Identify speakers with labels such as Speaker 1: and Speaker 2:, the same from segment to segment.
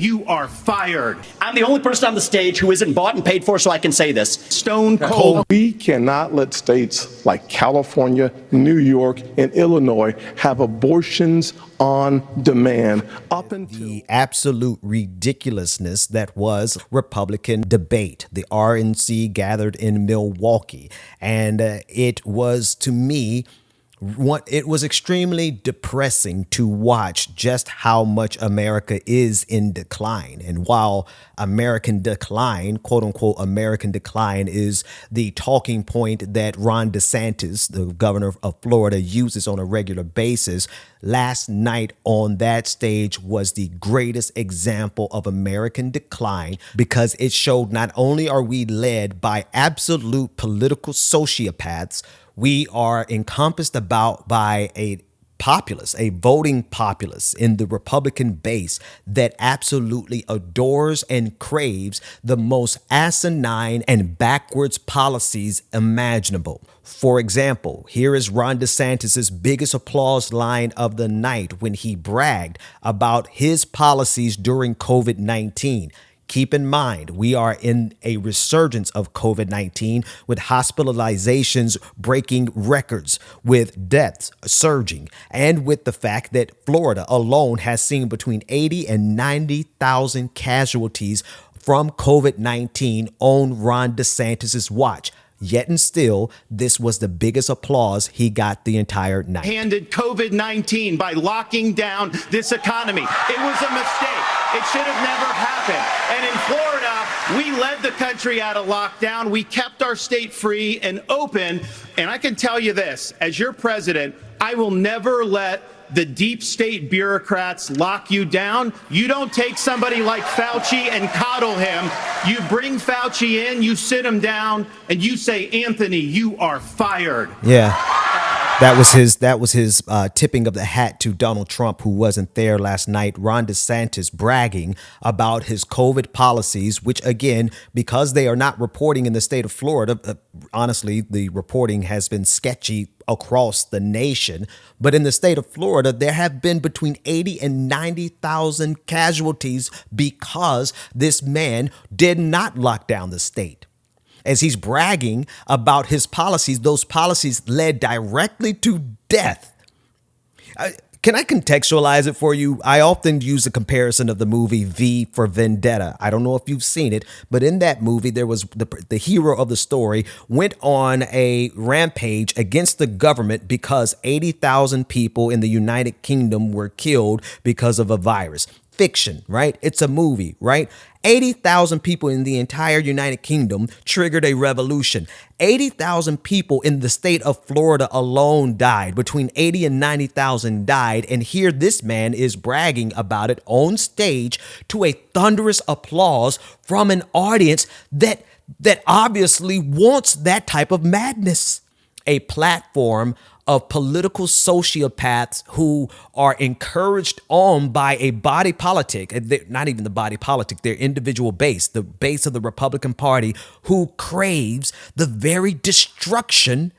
Speaker 1: You are fired. I'm the only person on the stage who isn't bought and paid for, so I can say this. Stone cold.
Speaker 2: We cannot let states like California, New York, and Illinois have abortions on demand up until
Speaker 3: the absolute ridiculousness that was Republican debate. The RNC gathered in Milwaukee, and it was, to me, it was extremely depressing to watch just how much America is in decline. And while American decline, quote unquote, American decline is the talking point that Ron DeSantis, the governor of Florida, uses on a regular basis, last night on that stage was the greatest example of American decline, because it showed not only are we led by absolute political sociopaths, we are encompassed about by a populace, a voting populace in the Republican base that absolutely adores and craves the most asinine and backwards policies imaginable. For example, here is Ron DeSantis' biggest applause line of the night when he bragged about his policies during COVID-19. Keep in mind, we are in a resurgence of COVID-19 with hospitalizations breaking records, with deaths surging, and with the fact that Florida alone has seen between 80 and 90,000 casualties from COVID-19 on Ron DeSantis' watch. Yet and still, this was the biggest applause he got the entire night.
Speaker 1: Handed COVID-19 by locking down this economy. It was a mistake. It should have never happened. And in Florida, we led the country out of lockdown. We kept our state free and open. And I can tell you this, as your president, I will never let the deep state bureaucrats lock you down. You don't take somebody like Fauci and coddle him. You bring Fauci in, you sit him down, and you say, Anthony, you are fired.
Speaker 3: Yeah. That was his tipping of the hat to Donald Trump, who wasn't there last night. Ron DeSantis bragging about his COVID policies, which, again, because they are not reporting in the state of Florida, honestly, the reporting has been sketchy across the nation. But in the state of Florida, there have been between 80 and 90,000 casualties because this man did not lock down the state. As he's bragging about his policies, those policies led directly to death. Can I contextualize it for you? I often use a comparison of the movie V for Vendetta. I don't know if you've seen it, but in that movie, there was the hero of the story went on a rampage against the government because 80,000 people in the United Kingdom were killed because of a virus. Fiction, right? It's a movie, right? 80,000 people in the entire United Kingdom triggered a revolution. 80,000 people in the state of Florida alone died. Between 80 and 90,000 died. And here this man is bragging about it on stage to a thunderous applause from an audience that obviously wants that type of madness. A platform of political sociopaths who are encouraged on by a body politic, not even the body politic, their individual base, the base of the Republican Party, who craves the very destruction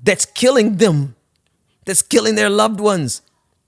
Speaker 3: that's killing them, that's killing their loved ones,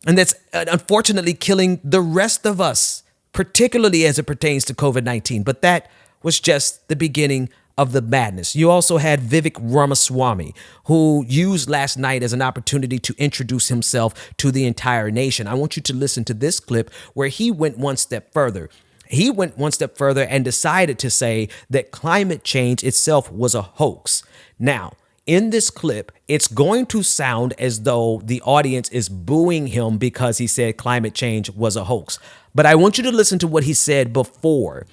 Speaker 3: and that's unfortunately killing the rest of us, particularly as it pertains to COVID-19. But that was just the beginning of the madness. You also had Vivek Ramaswamy, who used last night as an opportunity to introduce himself to the entire nation. I want you to listen to this clip where he went one step further. He went one step further and decided to say that climate change itself was a hoax. Now, in this clip, it's going to sound as though the audience is booing him because he said climate change was a hoax. But I want you to listen to what he said before.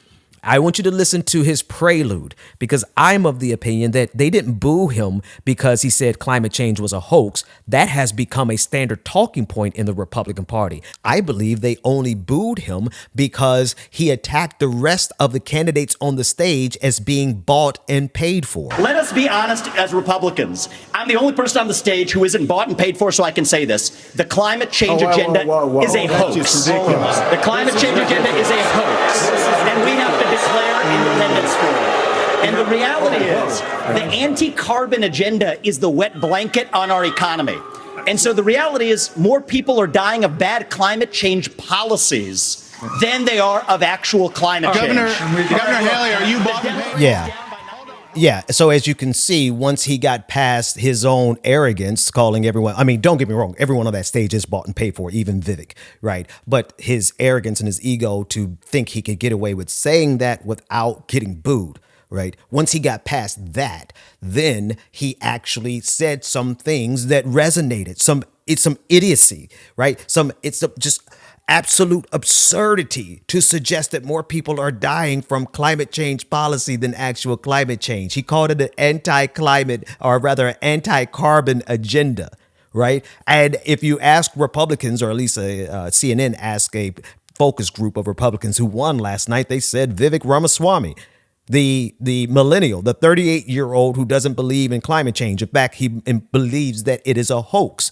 Speaker 3: I want you to listen to his prelude, because I'm of the opinion that they didn't boo him because he said climate change was a hoax. That has become a standard talking point in the Republican Party. I believe they only booed him because he attacked the rest of the candidates on the stage as being bought and paid for.
Speaker 1: Let us be honest as Republicans. I'm the only person on the stage who isn't bought and paid for, so I can say this. The climate change agenda is a hoax. The climate change agenda is a hoax. And we have to declare independence for it. And the reality is, the anti-carbon agenda is the wet blanket on our economy. And so the reality is, more people are dying of bad climate change policies
Speaker 4: than they are of actual climate change.
Speaker 5: Governor Haley, are you bought and paid?
Speaker 3: Yeah. Yeah. So as you can see, once he got past his own arrogance, calling everyone, I mean, don't get me wrong, everyone on that stage is bought and paid for, even Vivek, right? But his arrogance and his ego to think he could get away with saying that without getting booed, right? Once he got past that, then he actually said some things that resonated. It's some idiocy, right? Just absolute absurdity to suggest that more people are dying from climate change policy than actual climate change. He called it an anti-climate, or rather an anti-carbon agenda, right? And if you ask Republicans, or at least CNN asked a focus group of Republicans who won last night, they said Vivek Ramaswamy, the millennial, the 38-year-old who doesn't believe in climate change. In fact, he believes that it is a hoax.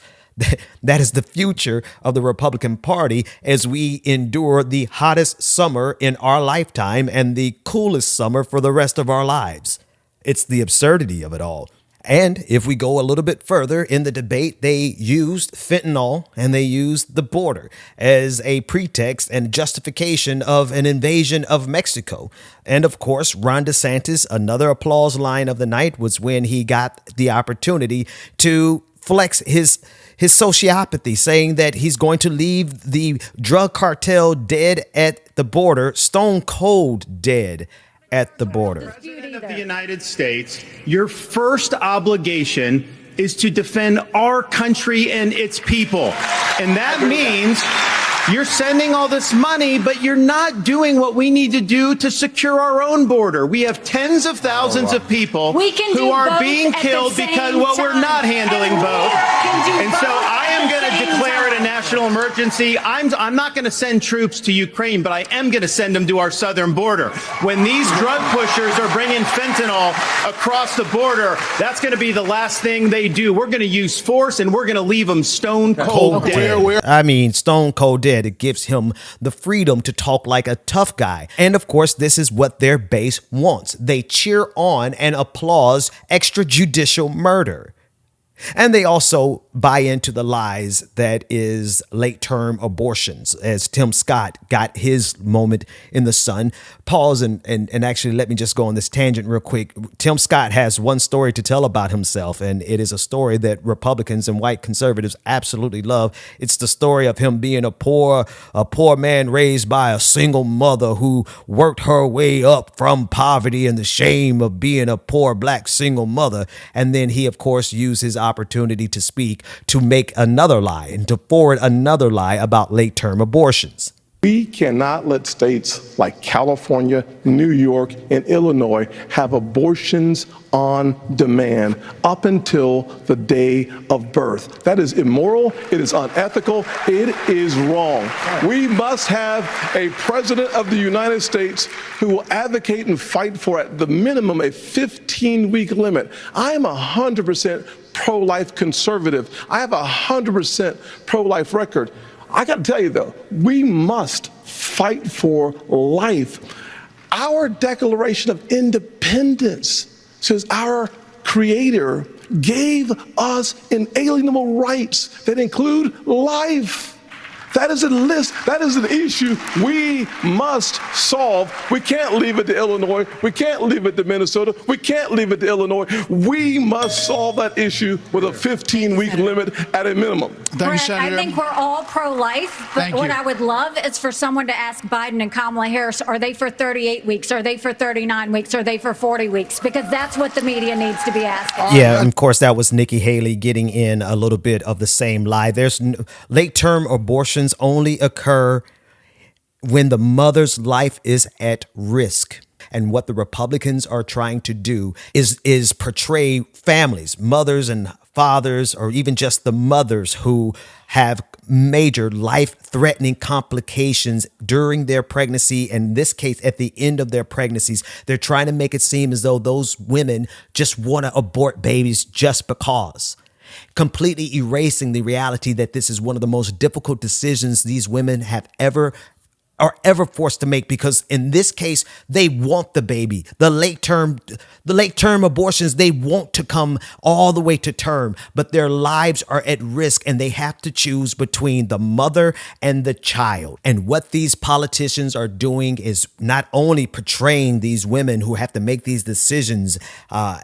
Speaker 3: That is the future of the Republican Party as we endure the hottest summer in our lifetime and the coolest summer for the rest of our lives. It's the absurdity of it all. And if we go a little bit further in the debate, they used fentanyl and they used the border as a pretext and justification of an invasion of Mexico. And of course, Ron DeSantis, another applause line of the night, was when he got the opportunity to flex his sociopathy, saying that he's going to leave the drug cartel dead at the border, stone cold dead at the border.
Speaker 1: President of the United States, your first obligation is to defend our country and its people. And that means you're sending all this money, but you're not doing what we need to do to secure our own border. We have tens of thousands of people who are being killed because, well, we're not handling both. And so I am going to declare it a national emergency. I'm not going to send troops to Ukraine, but I am going to send them to our southern border. When these drug pushers are bringing fentanyl across the border, that's going to be the last thing they do. We're going to use force, and we're going to leave them stone cold dead.
Speaker 3: I mean, stone cold dead. It gives him the freedom to talk like a tough guy. And of course, this is what their base wants. They cheer on and applaud extrajudicial murder. And they also buy into the lies that is late-term abortions, as Tim Scott got his moment in the sun. Pause and actually let me just go on this tangent real quick. Tim Scott has one story to tell about himself, and it is a story that Republicans and white conservatives absolutely love. It's the story of him being a poor man raised by a single mother who worked her way up from poverty and the shame of being a poor black single mother. And then he, of course, used his opportunity to speak to make another lie and to forward another lie about late-term abortions.
Speaker 2: We cannot let states like California, New York, and Illinois have abortions on demand up until the day of birth. That is immoral. It is unethical. It is wrong. We must have a president of the United States who will advocate and fight for, at the minimum, a 15-week limit. I am 100% pro-life conservative. I have a 100% pro-life record. I got to tell you, though, we must fight for life. Our Declaration of Independence says our Creator gave us inalienable rights that include life. That is a list. That is an issue we must solve. We can't leave it to Illinois. We can't leave it to Minnesota. We can't leave it to Illinois. We must solve that issue with a 15-week limit at a minimum.
Speaker 6: Brett, I think we're all pro-life, but what I would love is for someone to ask Biden and Kamala Harris, are they for 38 weeks? Are they for 39 weeks? Are they for 40 weeks? Because that's what the media needs to be asking.
Speaker 3: Yeah, and of course, that was Nikki Haley getting in a little bit of the same lie. There's late-term abortion only occur when the mother's life is at risk. And what the Republicans are trying to do is portray families, mothers and fathers, or even just the mothers who have major life-threatening complications during their pregnancy, and in this case, at the end of their pregnancies. They're trying to make it seem as though those women just want to abort babies just because. Completely erasing the reality that this is one of the most difficult decisions these women have ever are ever forced to make, because in this case, they want the baby. The late term abortions, they want to come all the way to term, but their lives are at risk and they have to choose between the mother and the child. And what these politicians are doing is not only portraying these women who have to make these decisions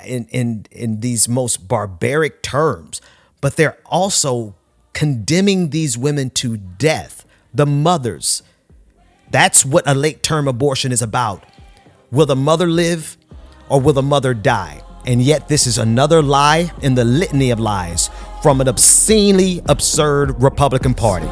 Speaker 3: in these most barbaric terms, but they're also condemning these women to death, the mothers. That's what a late-term abortion is about. Will the mother live or will the mother die? And yet this is another lie in the litany of lies from an obscenely absurd Republican Party.